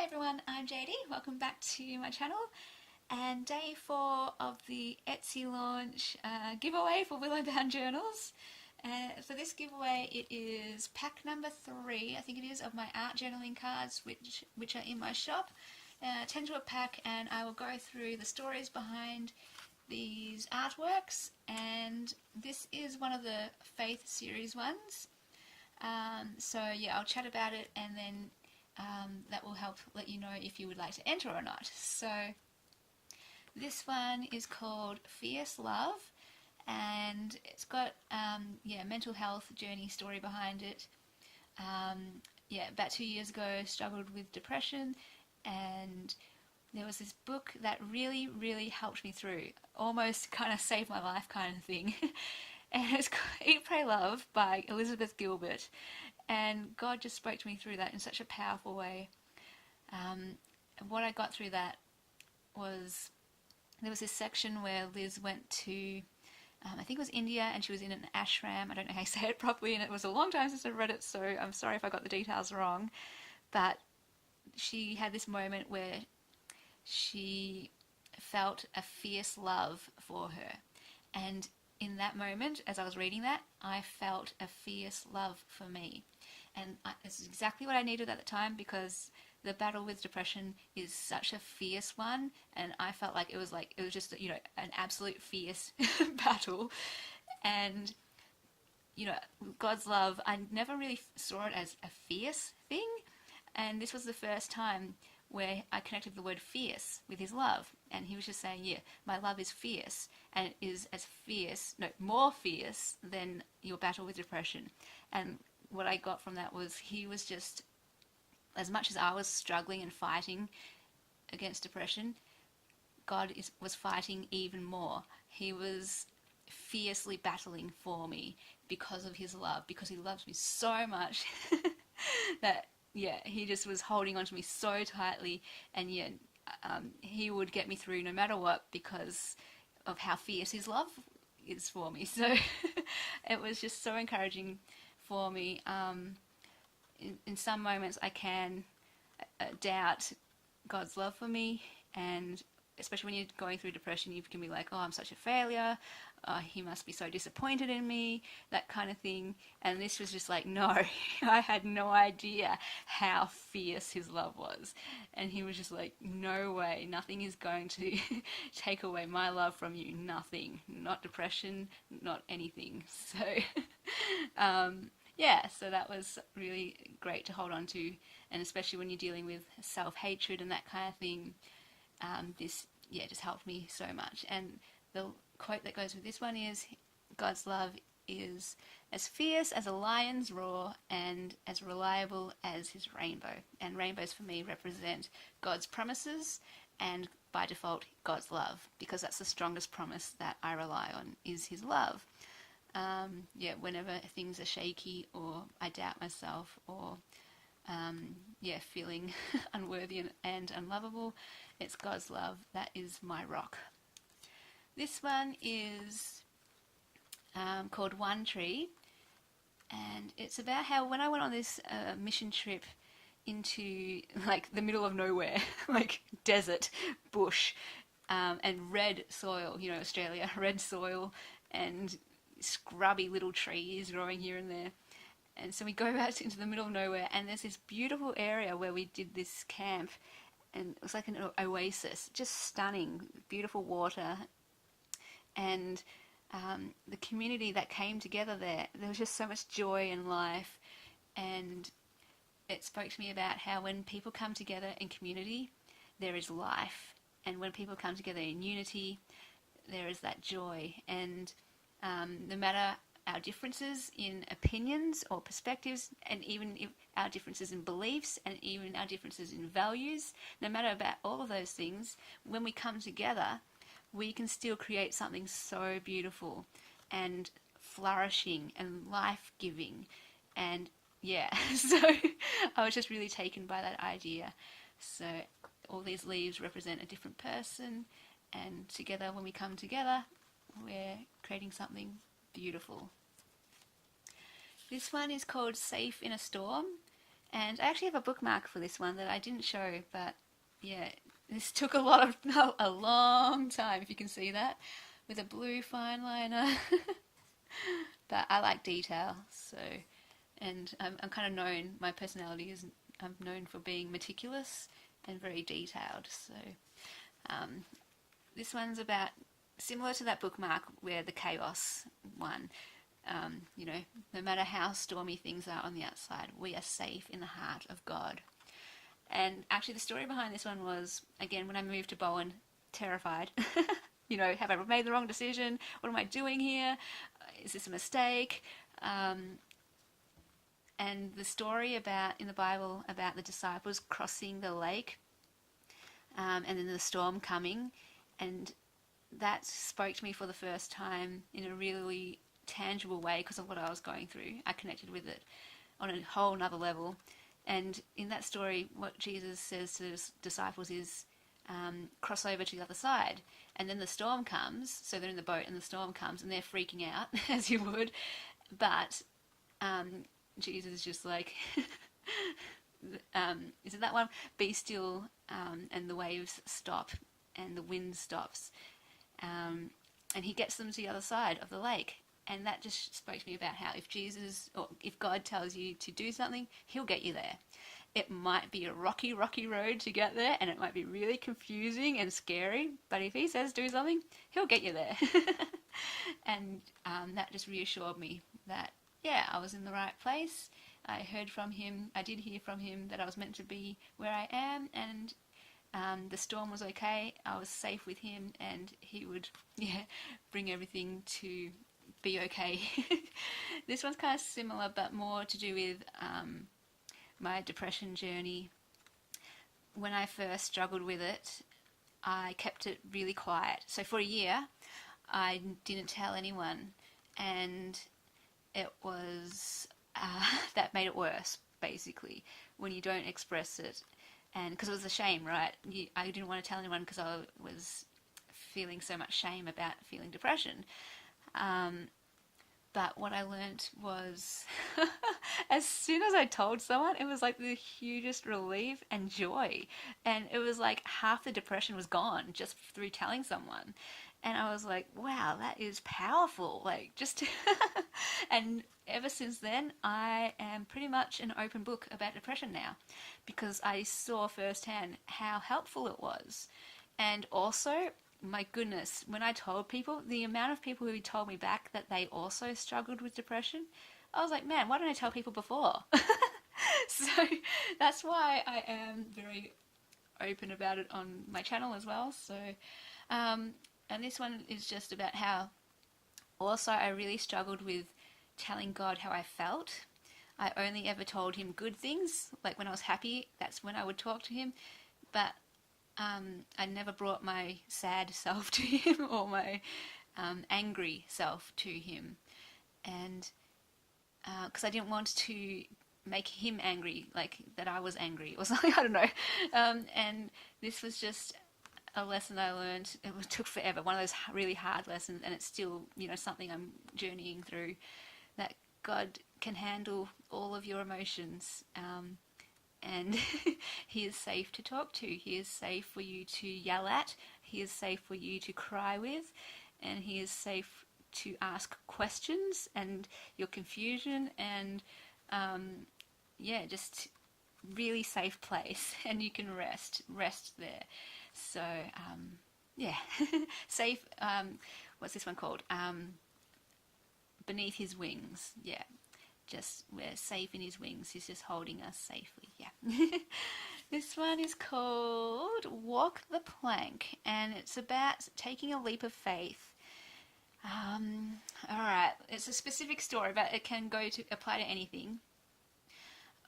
Hi everyone, I'm JD. Welcome back to my channel and day 4 of the Etsy launch giveaway for Willowbound Journals. For this giveaway it is pack number 3, I think it is, of my art journaling cards which are in my shop. 10 to a pack, and I will go through the stories behind these artworks, and this is one of the Faith series ones. So yeah, I'll chat about it and then that will help let you know if you would like to enter or not. So this one is called Fierce Love, and it's got mental health journey story behind it. About 2 years ago struggled with depression, and there was this book that really helped me through, almost kind of saved my life kind of thing. And it's called Eat, Pray, Love by Elizabeth Gilbert, and God just spoke to me through that in such a powerful way. What I got through that was, there was this section where Liz went to, I think it was India, and she was in an ashram. I don't know how you say it properly, and it was a long time since I read it, so I'm sorry if I got the details wrong. But she had this moment where she felt a fierce love for her. And in that moment, as I was reading that, I felt a fierce love for me. And it's exactly what I needed at the time, because the battle with depression is such a fierce one, and I felt like it was just, an absolute fierce battle. And God's love, I never really saw it as a fierce thing, and this was the first time where I connected the word fierce with his love. And he was just saying, yeah, my love is fierce, and it is as fierce, no, more fierce than your battle with depression. And what I got from that was, he was just, as much as I was struggling and fighting against depression, God was fighting even more. He was fiercely battling for me because of his love, because he loves me so much that, yeah, he just was holding on to me so tightly, and he would get me through no matter what, because of how fierce his love is for me. So it was just so encouraging for me. In some moments I can doubt God's love for me, and especially when you're going through depression, you can be like, oh, I'm such a failure, he must be so disappointed in me, that kind of thing. And this was just like, no, I had no idea how fierce his love was. And he was just like, no way, nothing is going to take away my love from you, nothing, not depression, not anything. So so that was really great to hold on to, and especially when you're dealing with self-hatred and that kind of thing. This just helped me so much. And the quote that goes with this one is, God's love is as fierce as a lion's roar and as reliable as his rainbow. And rainbows for me represent God's promises, and by default God's love, because that's the strongest promise that I rely on, is his love. Whenever things are shaky, or I doubt myself, or feeling unworthy and unlovable, it's God's love that is my rock. This one is called One Tree, and it's about how when I went on this mission trip into the middle of nowhere, like desert, bush, and red soil, Australia, red soil, and scrubby little trees growing here and there. And so we go out into the middle of nowhere, and there's this beautiful area where we did this camp, and it was like an oasis, just stunning, beautiful water. And the community that came together there was just so much joy and life. And it spoke to me about how when people come together in community, there is life. And when people come together in unity, there is that joy. And no matter our differences in opinions or perspectives, and even our differences in beliefs, and even our differences in values, no matter about all of those things, when we come together, we can still create something so beautiful and flourishing and life-giving. And so I was just really taken by that idea. So all these leaves represent a different person, and together, when we come together, we're creating something beautiful. This one is called Safe in a Storm, And I actually have a bookmark for this one that I didn't show, but yeah, this took a long time, if you can see that, with a blue fine liner. But I like detail, so, and I'm kind of known, my personality is, I'm known for being meticulous and very detailed, so um, this one's about, similar to that bookmark where the chaos one, no matter how stormy things are on the outside, we are safe in the heart of God. And actually, the story behind this one was, again, when I moved to Bowen, terrified. Have I made the wrong decision? What am I doing here? Is this a mistake? And the story in the Bible about the disciples crossing the lake, and then the storm coming, and that spoke to me for the first time in a really tangible way because of what I was going through. I connected with it on a whole nother level. And in that story, what Jesus says to his disciples is, cross over to the other side. And then the storm comes, so they're in the boat and the storm comes and they're freaking out, as you would. But Jesus is just like, is it that one? Be still, and the waves stop and the wind stops. And he gets them to the other side of the lake. And that just spoke to me about how if God tells you to do something, he'll get you there. It might be a rocky, rocky road to get there, and it might be really confusing and scary, but if he says do something, he'll get you there. And that just reassured me that, yeah, I was in the right place. I did hear from him that I was meant to be where I am, and the storm was okay. I was safe with him, and he would, bring everything to be okay. This one's kind of similar, but more to do with my depression journey. When I first struggled with it, I kept it really quiet. So for a year, I didn't tell anyone, and it was that made it worse, basically, when you don't express it. And because it was a shame, right? I didn't want to tell anyone because I was feeling so much shame about feeling depression. But what I learnt was, as soon as I told someone, it was like the hugest relief and joy. And it was like half the depression was gone just through telling someone. And I was like, wow, that is powerful. Like, just, and ever since then, I am pretty much an open book about depression now because I saw firsthand how helpful it was. And also, my goodness, when I told people, the amount of people who told me back that they also struggled with depression, I was like, man, why didn't I tell people before? So that's why I am very open about it on my channel as well. So, and this one is just about how also I really struggled with telling God how I felt. I only ever told him good things, like when I was happy, that's when I would talk to him. But I never brought my sad self to him or my angry self to him. And because I didn't want to make him angry, like that I was angry or something, I don't know. And this was just a lesson I learned. It took forever, one of those really hard lessons, and it's still, something I'm journeying through, that God can handle all of your emotions. And he is safe to talk to. He is safe for you to yell at. He is safe for you to cry with. And he is safe to ask questions and your confusion. And just really safe place. And you can rest there. So, safe. What's this one called? Beneath his wings. Yeah. Just we're safe in his wings. He's just holding us safely. Yeah. This one is called Walk the Plank, and it's about taking a leap of faith. All right, it's a specific story, but it can apply to anything.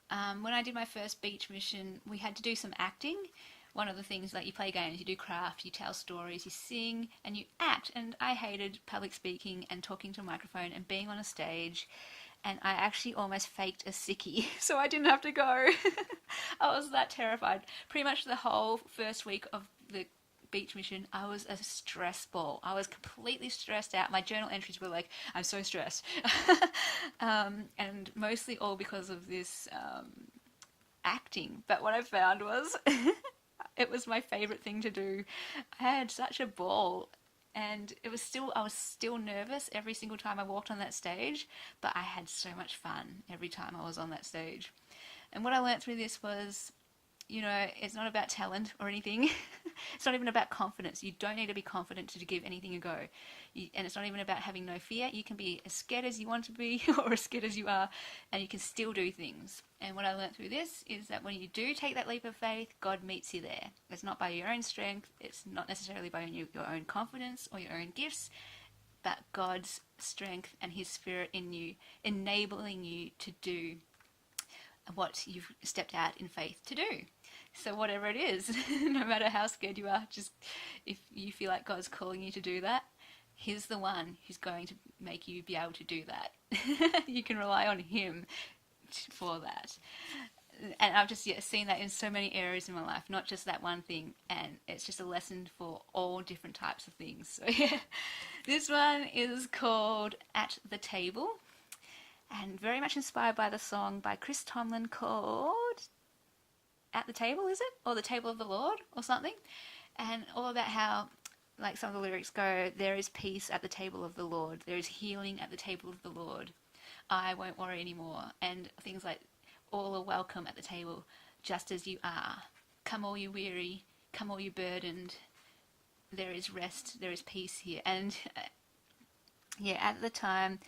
When I did my first beach mission, we had to do some acting. One of the things, like, you play games, you do craft, you tell stories, you sing, and you act. And I hated public speaking and talking to a microphone and being on a stage. And I actually almost faked a sickie, so I didn't have to go. I was that terrified. Pretty much the whole first week of the beach mission, I was a stress ball. I was completely stressed out. My journal entries were like, I'm so stressed. And mostly all because of this acting. But what I found was it was my favorite thing to do. I had such a ball, and I was still nervous every single time I walked on that stage, but I had so much fun every time I was on that stage. And what I learned through this was, it's not about talent or anything. It's not even about confidence. You don't need to be confident to give anything a go. And it's not even about having no fear. You can be as scared as you want to be or as scared as you are, and you can still do things. And what I learned through this is that when you do take that leap of faith, God meets you there. It's not by your own strength. It's not necessarily by your own confidence or your own gifts, but God's strength and His Spirit in you, enabling you to do what you've stepped out in faith to do. So whatever it is, no matter how scared you are, just if you feel like God's calling you to do that, He's the one who's going to make you be able to do that. You can rely on Him for that. And I've just seen that in so many areas in my life, not just that one thing. And it's just a lesson for all different types of things. So yeah, this one is called At the Table, and very much inspired by the song by Chris Tomlin called At the Table, is it? Or The Table of the Lord or something. And all about how, like some of the lyrics go, there is peace at the table of the Lord. There is healing at the table of the Lord. I won't worry anymore. And things like, all are welcome at the table, just as you are. Come all you weary, come all you burdened. There is rest, there is peace here. And at the time,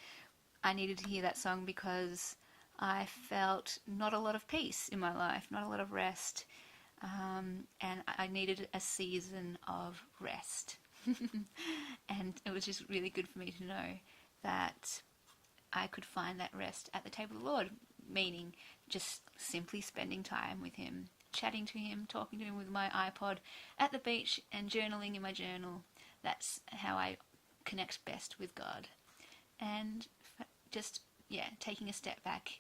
I needed to hear that song because I felt not a lot of peace in my life, not a lot of rest, and I needed a season of rest. And it was just really good for me to know that I could find that rest at the table of the Lord, meaning just simply spending time with Him, chatting to Him, talking to Him with my iPod at the beach, and journaling in my journal. That's how I connect best with God. And just, taking a step back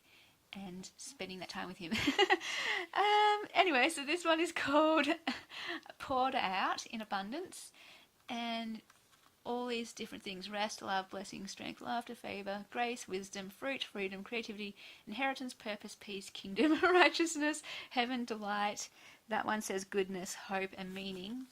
and spending that time with Him. Anyway, so this one is called Poured Out in Abundance, and all these different things: rest, love, blessing, strength, laughter, favor, grace, wisdom, fruit, freedom, creativity, inheritance, purpose, peace, kingdom, righteousness, heaven, delight. That one says goodness, hope, and meaning.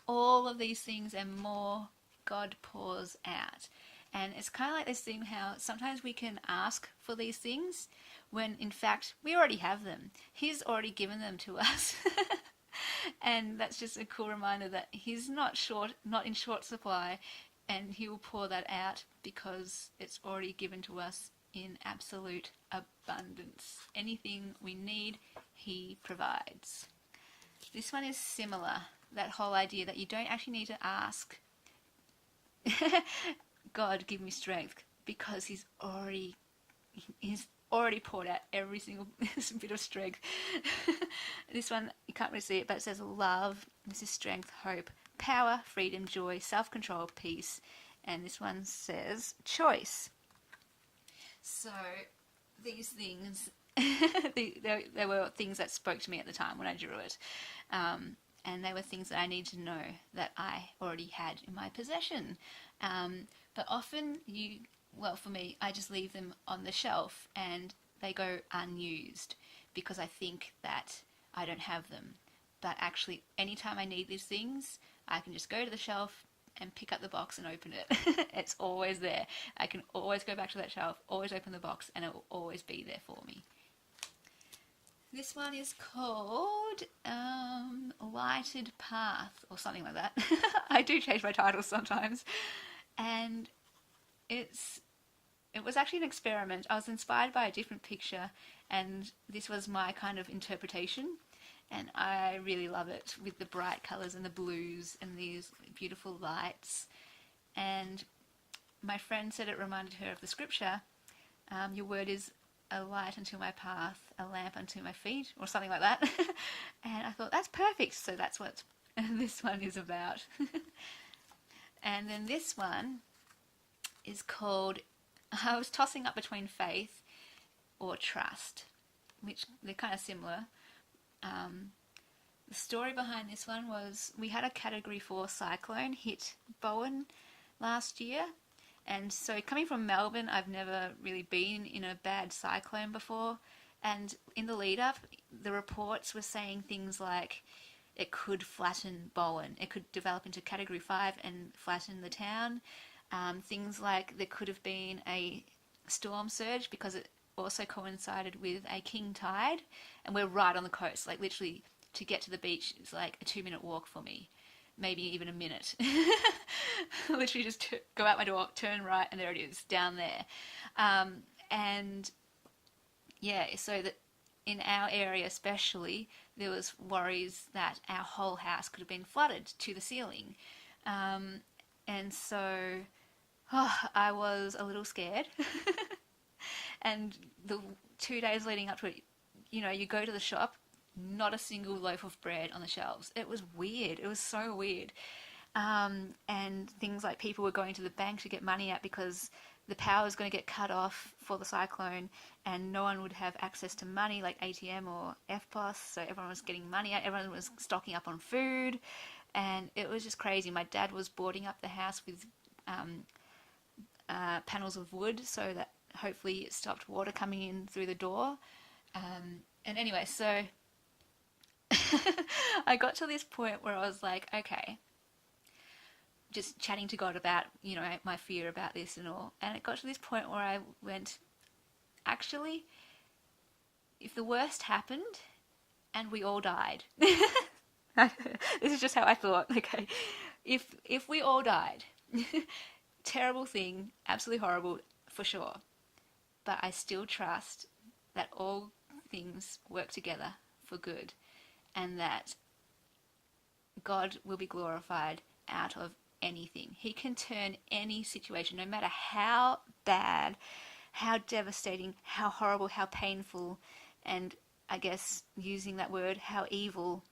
All of these things and more God pours out. And it's kind of like this thing how sometimes we can ask for these things when in fact we already have them. He's already given them to us. And that's just a cool reminder that He's not in short supply, and He will pour that out because it's already given to us in absolute abundance. Anything we need, He provides. This one is similar, that whole idea that you don't actually need to ask God, give me strength, because He's already poured out every single bit of strength. This one, you can't really see it, but it says love. This is strength, hope, power, freedom, joy, self-control, peace. And this one says choice. So these things, they were things that spoke to me at the time when I drew it. And they were things that I needed to know that I already had in my possession. But often for me, I just leave them on the shelf and they go unused because I think that I don't have them. But actually, anytime I need these things, I can just go to the shelf and pick up the box and open it. It's always there. I can always go back to that shelf, always open the box, and it will always be there for me. This one is called Lighted Path or something like that. I do change my titles sometimes. And it was actually an experiment. I was inspired by a different picture, and this was my kind of interpretation. And I really love it, with the bright colours and the blues and these beautiful lights. And my friend said it reminded her of the scripture, your word is a light unto my path, a lamp unto my feet, or something like that. And I thought, that's perfect. So that's what this one is about. And then this one is called, I was tossing up between faith or trust, which they're kind of similar. The story behind this one was we had a Category 4 cyclone hit Bowen last year. And so coming from Melbourne, I've never really been in a bad cyclone before. And in the lead up, the reports were saying things like it could flatten Bowen, it could develop into Category 5 and flatten the town. Things like there could have been a storm surge because it also coincided with a king tide, and we're right on the coast. Like literally, to get to the beach is like a 2-minute walk for me, maybe even a minute. Literally, just go out my door, turn right, and there it is, down there. And yeah, so that in our area especially, there was worries that our whole house could have been flooded to the ceiling. And so I was a little scared. And the 2 days leading up to it, you go to the shop, not a single loaf of bread on the shelves. It was weird. It was so weird. And things like people were going to the bank to get money out because the power was going to get cut off for the cyclone and no one would have access to money like ATM or EFTPOS. So everyone was getting money out. Everyone was stocking up on food. And it was just crazy. My dad was boarding up the house with panels of wood so that hopefully it stopped water coming in through the door. And anyway, so I got to this point where I was like, okay, just chatting to God about, my fear about this and all. And it got to this point where I went, actually, if the worst happened and we all died, this is just how I thought, okay, if we all died, terrible thing, absolutely horrible, for sure. But I still trust that all things work together for good and that God will be glorified out of anything. He can turn any situation, no matter how bad, how devastating, how horrible, how painful, and I guess using that word, how evil.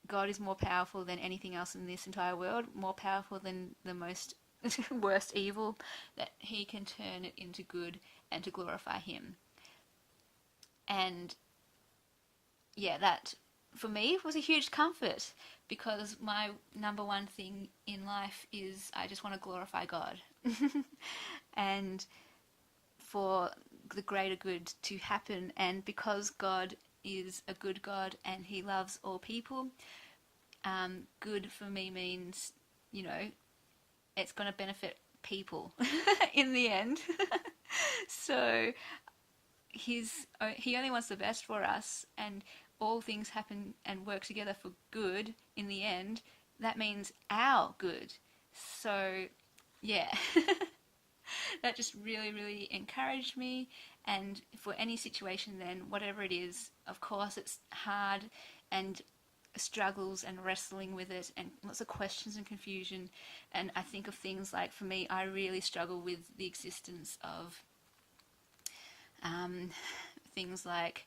God is more powerful than anything else in this entire world, more powerful than the most worst evil, that he can turn it into good and to glorify him. And yeah, that for me was a huge comfort because my number one thing in life is I just want to glorify God. And for the greater good to happen, and because God is a good God and he loves all people, good for me means, it's going to benefit people in the end. So he only wants the best for us, and all things happen and work together for good in the end. That means our good. So yeah, that just really, really encouraged me. And for any situation then, whatever it is, of course it's hard and struggles and wrestling with it and lots of questions and confusion. And I think of things like, for me, I really struggle with the existence of things like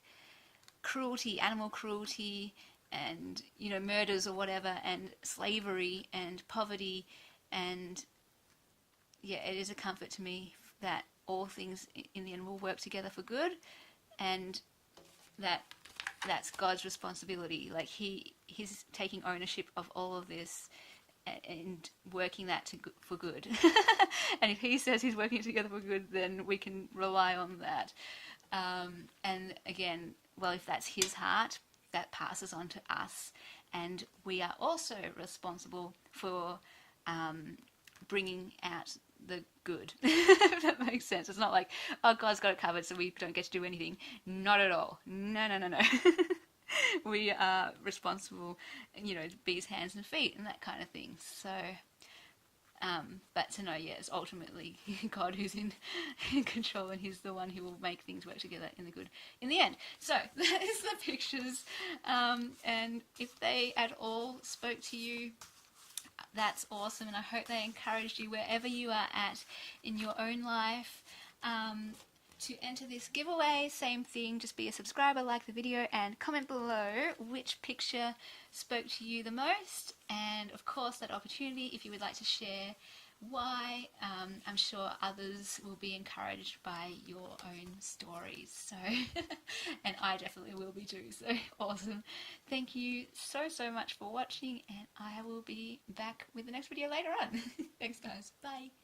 cruelty, animal cruelty, and murders or whatever, and slavery and poverty. And yeah, it is a comfort to me that all things in the end will work together for good, and that's God's responsibility. Like he's taking ownership of all of this and working that for good. And if he says he's working it together for good, then we can rely on that. And again, well, if that's his heart, that passes on to us. And we are also responsible for bringing out the good. If that makes sense. It's not like, oh, God's got it covered so we don't get to do anything. Not at all. No. We are responsible, to be his hands and feet and that kind of thing. So, but to know, it's ultimately God who's in control, and he's the one who will make things work together in the good in the end. So that is the pictures, and if they at all spoke to you, that's awesome, and I hope they encouraged you wherever you are at in your own life. To enter this giveaway, same thing, just be a subscriber, like the video, and comment below which picture spoke to you the most, and of course that opportunity if you would like to share why. I'm sure others will be encouraged by your own stories, so and I definitely will be too, so awesome. Thank you so much for watching, and I will be back with the next video later on. Thanks guys, bye.